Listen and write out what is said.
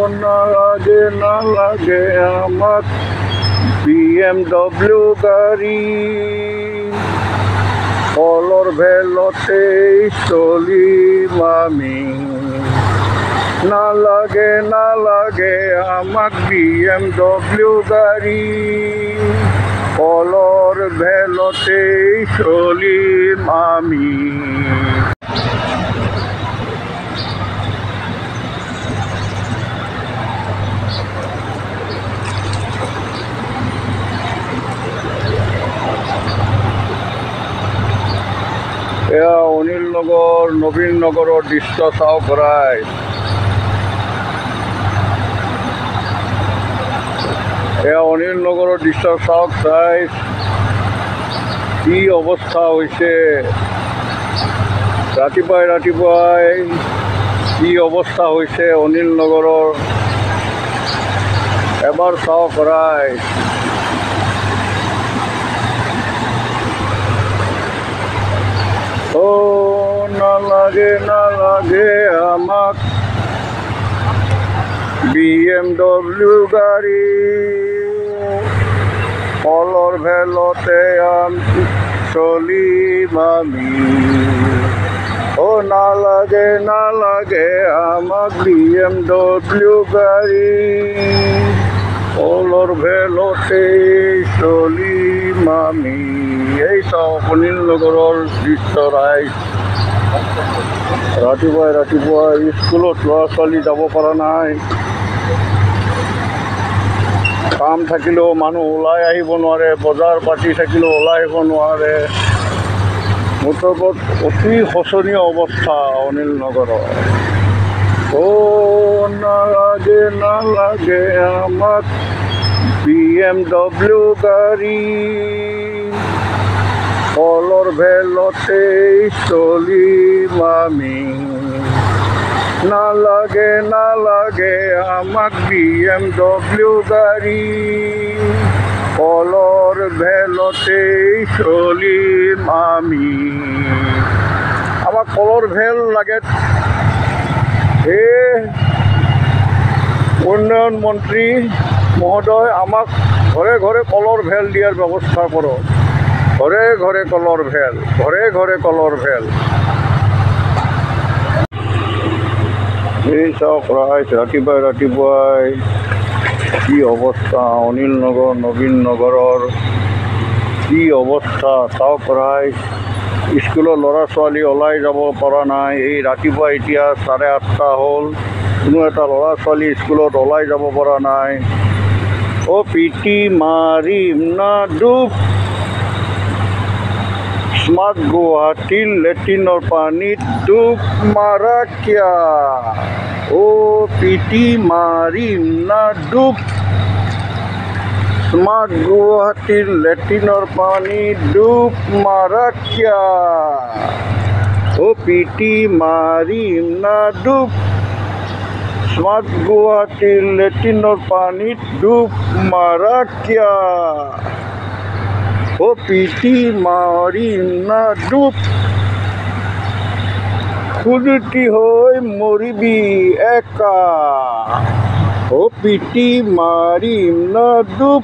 না লাগে আমার BMW গাড়ি, কলর ভেলতে চলিম আমি। না লাগে আমাক BMW গাড়ি, কলর ভেলতে চলিম আমি। এয়া অনিল নগর নবীন নগরের দৃশ্য চাও করায়। এয়া অনিল নগরের দৃশ্য চাওক চাই কি অবস্থা হয়েছে। ৰাতিপুৱাই কি অবস্থা হয়েছে অনিল নগরের, এবার চাও করায়। ও না লাগে আমাক BMW গাড়ি, কলর ভেলতে চলিম আমি। ও না লাগে আমাক BMW গাড়ি, কলর ভেলতে চলিম আমি। এই সব অনিল নগরের দৃশ্য রায়। ৰাতিপুৱাই স্কুলত ল'ৰা ছোৱালী যাব পৰা নাই, কাম থাকিলেও মানুহ ওলাই আহিব নোৱাৰে, বজাৰ পাতি থাকিলেও ওলাই আহিব নোৱাৰে। মুঠত অতি শোচনীয় অৱস্থা অনিল নগৰৰ। ও না লাগে আমাক BMW গাড়ি, কলর ভেলতে চলিম আমি। না লাগে আমাক BMW গাড়ি, কলর ভেলতে চলিম আমি। আমাক কলর ভেল লাগে। হে উন্নয়ন মন্ত্রী মহোদয়, আমাক ঘরে ঘরে কলর ভেল দিয়ার ব্যবস্থা করো। ঘরে ঘরে কলর ভেল। এই চাওক রাইজ, ৰাতিপুৱাই কি অৱস্থা অনিল নগৰ নবীন নগৰৰ, কি অৱস্থা চাওক ৰাইজ। স্কুলৰ ল'ৰা ছোৱালী ওলাই যাব পৰা নাই। এই ৰাতিপুৱা এতিয়া 8:30 হ'ল, কোনো এটা ল'ৰা ছোৱালী স্কুলত ওলাই যাব পৰা নাই। অ পিটি মাৰিম না ডুব, স্মাৰ্ট গুৱাহাটীৰ লেট্ৰিনৰ পানীত ডুব মাৰা কিয়া। ও পিটি মাৰিম না ডুব, স্মাৰ্ট গুৱাহাটীৰ লেট্ৰিনৰ পানীত ডুব মাৰা কিয়া। ও পিটি মাৰিম না ডুব, স্মাৰ্ট গুৱাহাটীৰ লেট্ৰিনৰ পানীত ডুব মাৰা কিয়া। ও পিটি মাৰিম না ডুব, খুদুটি হয়ে মৰিবি একা। ও পিটি মাৰিম না ডুব।